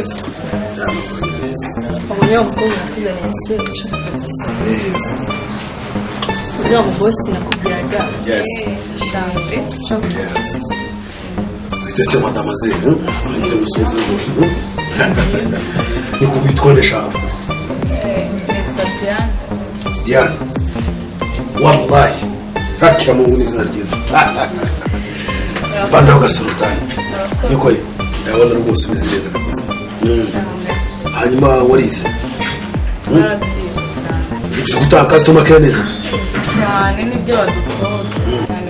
course. Abonye umukobwa nakuzaniye isura ushaka akazi. Uriya mubosi nakubwiraga. Yes. Shange. Yes. Ese mademoiselle, nyine musoze rwose. Niko bitworesha. Nitwa Diane. Diane. Wallahi. Hakira mu izina ryiza. Banda ugasulutani. Niko ndabona rwose umeze neza kabisa. Hanyuma warize. Uri gutanga customer care neza. Cyane nibyo badukora. Cyane.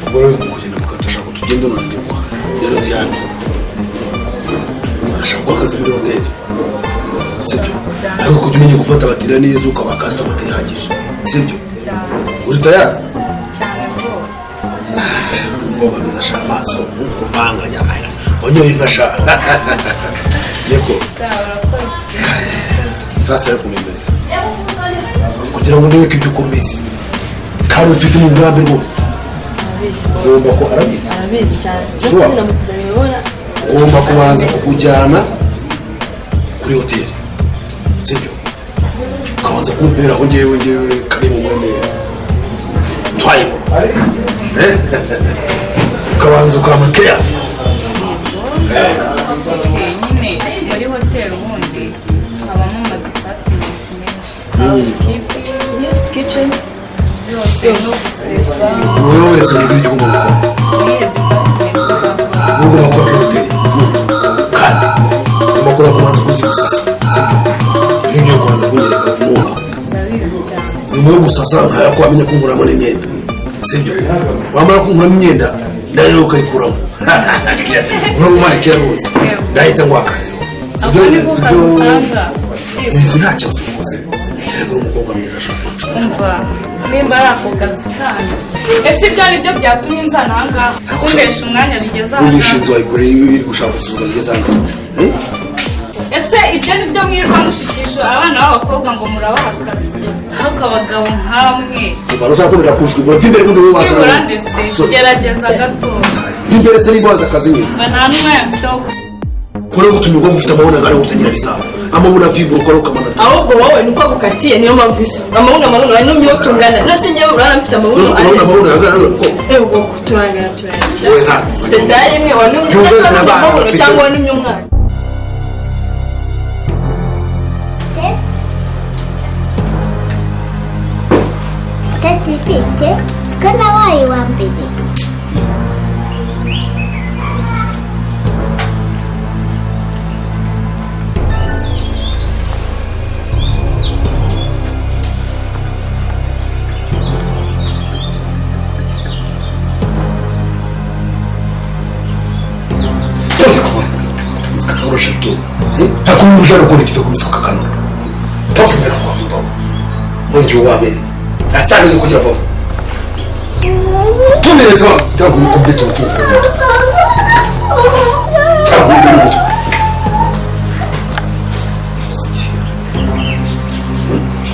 Ubwo rero kugenda mukadashaka kutugenda none njye kwa. Rero Diane. Ashaka kwa kazi muri hoteli. Sibyo? Ariko kujya umenya gufata abakiriya neza ukaba customer care ihagije. Sibyo? Cyane. Uri tayari? Cyane rwose. Ngomba meza sha amaso nkubanga nyamaya. Onyoye ngasha. Niko. Sasa rero kumemeza. Kugira ngo niwe kibyo kurubisi. Kandi ufite mu bwabe rwose. Ugomba ko arabizi cyane. Gusa ndamukuzaniye ubona. Ugomba kubanza kukujyana kuri hoteli. Sibyo? Kabanza kumpera aho ngewe kari mu mwene. Twaye. Ukabanza ukamakea. Nyine muri hoteli ubundi habamo amadepartment menshi. Yes, kitchen. Wowe uretse mu gihugu mu Rwanda. Ugomba kuba kuri hoteli. Kandi ugomba kuba kubanza kuzigusasa. Sibyo? Iyo kubanza kungereka umuha. Nyuma yo gusasa nkaya ko wamenya kunguramo n'imyenda. Sibyo? Wamara kunguramo imyenda nayo ukayikuramo. Urumva ikera rwose. Ndahita ngwakaye. Ese nta kibazo rwose. Rero umukobwa mwiza ashaka. Umva. Nimba ari ako kazi kandi. Ese ibyo ari byo byatumye nzana aha ngaha. Kumbesha umwanya bigeze aha ngaha. Unishinzwe wayiguhe iri gushaka gusura bigeze aha ngaha. Ese ibyo ni byo mwirirwa mushikisha abana b'abakobwa ngo murabaha akazi. Ahubwo abagabo nkamwe. Ubwo ushaka kubera kushwe ngo timbe rundi wo waje. Gerageza gato. Imbere se nibaza akazi nyine. Nta n'umwe mfite wo kora gutumye ngo mufite amabona ngari gutangira bisaba. Amabona vibro kora ukamanata. Ahubwo wowe nuko gukatiye niyo mpamvu isuka. Amabona ari no myotungana. Nase ngewe urana mfite amabona. Amabona ngari nuko. Ubwo kuturangana turashya. Wowe nta. Tadaye mwe wanumye cyangwa wanumye umwana. Tati pite, sikana wayi wa mbere. Hakuna mjana kule kidogo msaka kano. Tofu mera kwa fundo. Mwenji wame. Asana ni kujira fundo. Tumeleza tangu mkumbete mtuku. Tangu mkumbete.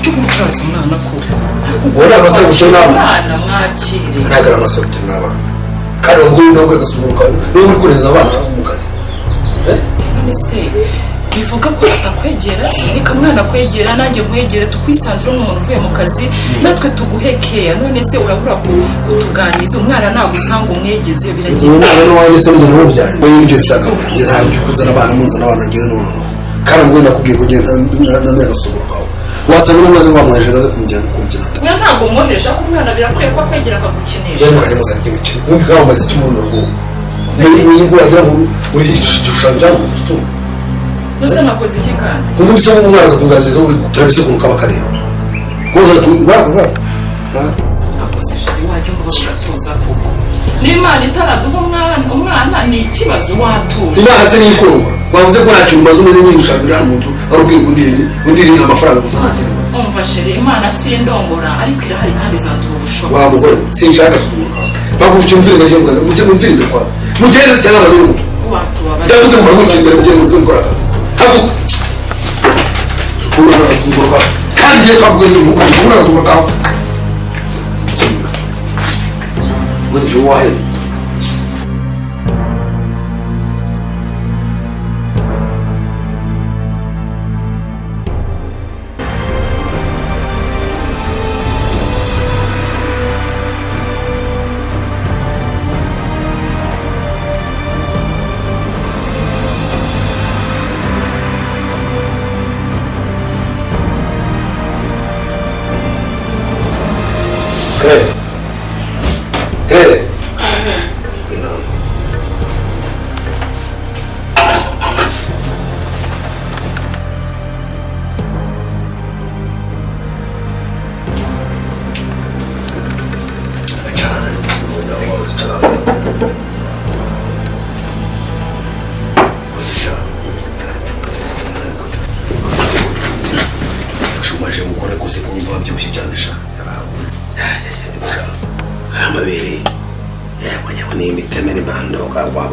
Tumukaza umwana koko. Wala masaka kushona. Umwana mwakire. Kagara masaka kushona. Kandi ubwo nabwo gasumuruka. Niba uri kureza abana mu kazi. Nese bivuga ko atakwegera reka mwana kwegera nanjye nkwegere tukwisanzira nk'umuntu uvuye mu kazi natwe tuguhekea none se urabura kutuganiza umwana nagusanga umwegeze biragiye umwana wanjye se mu rugo byanjye ngo ibyo bisaka njye ntabwo kuzana abana munzana abana ngiye no kandi ngo nakubwiye ko ngenda n'agasuburo kawe wasanga n'umwana wamweje gaze kumujyana kumukina we ntabwo umwonesha ko umwana birakwiye ko akwegera akagukinisha cyane kandi muza njye gukina umwe kawo maze cy'umuntu rugo ni ngo ajya muri gishushanyo cyo Nusa nakoze iki kandi? Umuntu se umwana aza kunganiriza uri turabise kunuka bakareba. Koza ba. Akoze shari wajye ngo bagatuza koko. N'Imana itaraduha umwana ni ikibazo watura. Imana se niyikurunga. Bavuze ko nta kintu mbazo umeze nk'igushakira mu nzu ari ubwira undiri amafaranga gusa. Umva shari Imana si indongora ariko irahari kandi izatuba ubushobozi. Wa mugore sinshaka kuzuka. Bagurukiye umvire gaje ngana mujye umvire kwa. Mugeze cyangwa abari mu. Watuba. Ndavuze ngo bagurukiye imbere mugende zingora akazi. Habu. Kuna kuzuka. Kandi Yesu avuze ngo kuna kuzuka. When you are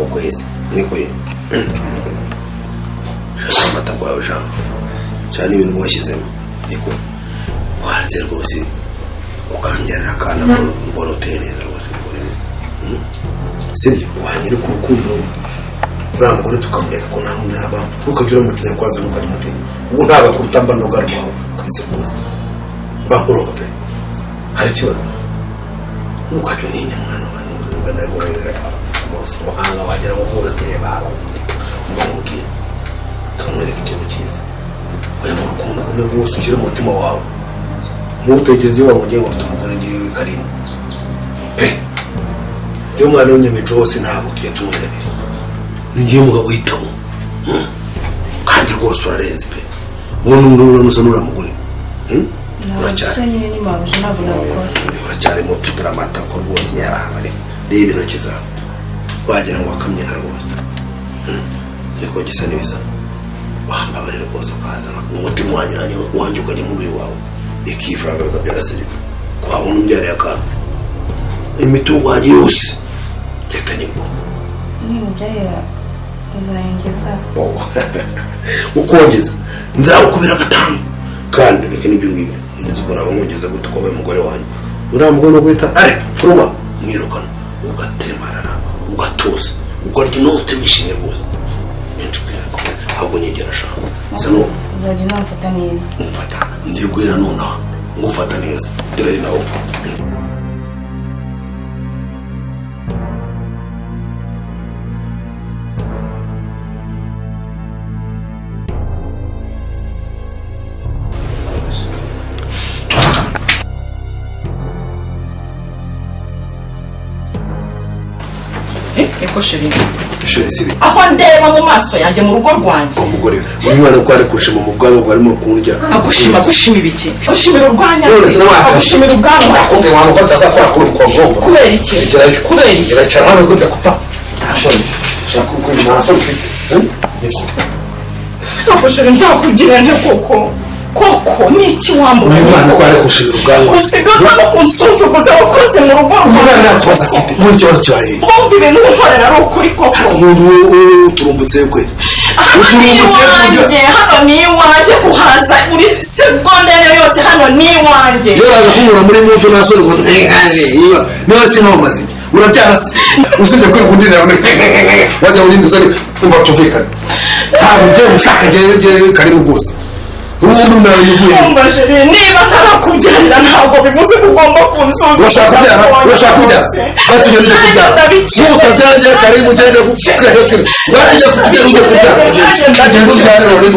ako kwezi niko ye shaka amata kwawe shaka cyane ibintu washyizemo niko waretse rwose ukangerera akana mbona uteye neza rwose sibyo wanyere ku rukundo uriya mugore tukamureka ko nta muntu yaba ntukagira umutinya kwanza ntukajya umutinya ubu ntabwo kurutamba no garwawe kwisi rwose bakuroga pe hari ikibazo ntukajya uninya mwana wanjye ugana gorera bose muhanga wagera ngo bose baba mba mubwiye kamwereka ikintu cyiza oya mu rukundo umwe rwose ushyire umutima wawe ntutegeze iyo wamugiye ufite umugore ngiye karimo pe njyewe umwana w'umunyamico wose ntabwo tujya tumwereka ngiye mugabo uhitamo kandi rwose urarenze pe unusa n'uriya mugore uracyari muto utaramata ko rwose nyarahaba reba intoki zawe wagira ngo wakamye nka rwose niko gisa n'ibisa wambabarira rwose ukaza umutima wanjye ukajya muri uyu wawe ikivanga bikabyara siripa kwabona umbyariye akantu imitungo wanjye yose reka nibwo uzayongeza ukongeza nzawukubira gatanu kandi reka n'ibyo ngibyo ndetse ko naba nkongeza gute ko wabaye umugore wanjye uriya mugore no guhita furuma mwirukana ugatemarara ugatuza ukarya inote wishimye rwose ahubwo nyegera ashaka isa n'uwo uzajya unamfata neza umfata ngiye guhera nonaha ngufata neza dore nawe eko sheri sibi aho ndeba mu maso yanjye mu rugo rwanjye umugore uyu mwana uko ari kushima mu bwanwa bwarimo kundya agushima ibiki ushimira urwanya agushimira ubwanwa akumve wantu ko atazakora kuri umukobwa kubera iki iracara hano ngo ndakupa ntasoni shaka ukwinjira ntasoni ufite soko sheri nzakugira nte koko niki wambura uyu mwana uko ari kushimira ubwanwa usigaza no kunsuzuguza wakoze mu rugo umwana nta kibazo afite muri ikibazo cyawe wumva ibintu unkorera ari ukuri koko umuntu uturumbutse kwe iwanjye hano ni iwanjye kuhaza buri segonda yose hano ni iwanjye iyo waza kunyura muri mutu nta soni ngo niba sinamaze urabyara se usibye kwirukundira wajya urinda uzane umva tumvikane ntabwo ugiye gushaka njyewe karimo rwose ubundi nawe yuvuye niba ntarakujyanira ntabwo bivuze ko ugomba kunsuzuma urashaka kubyara batujya tujya kubyara utabyara njyewe karimo ugende kubyara ujya kubyara ujya kubyara ugende ubyare none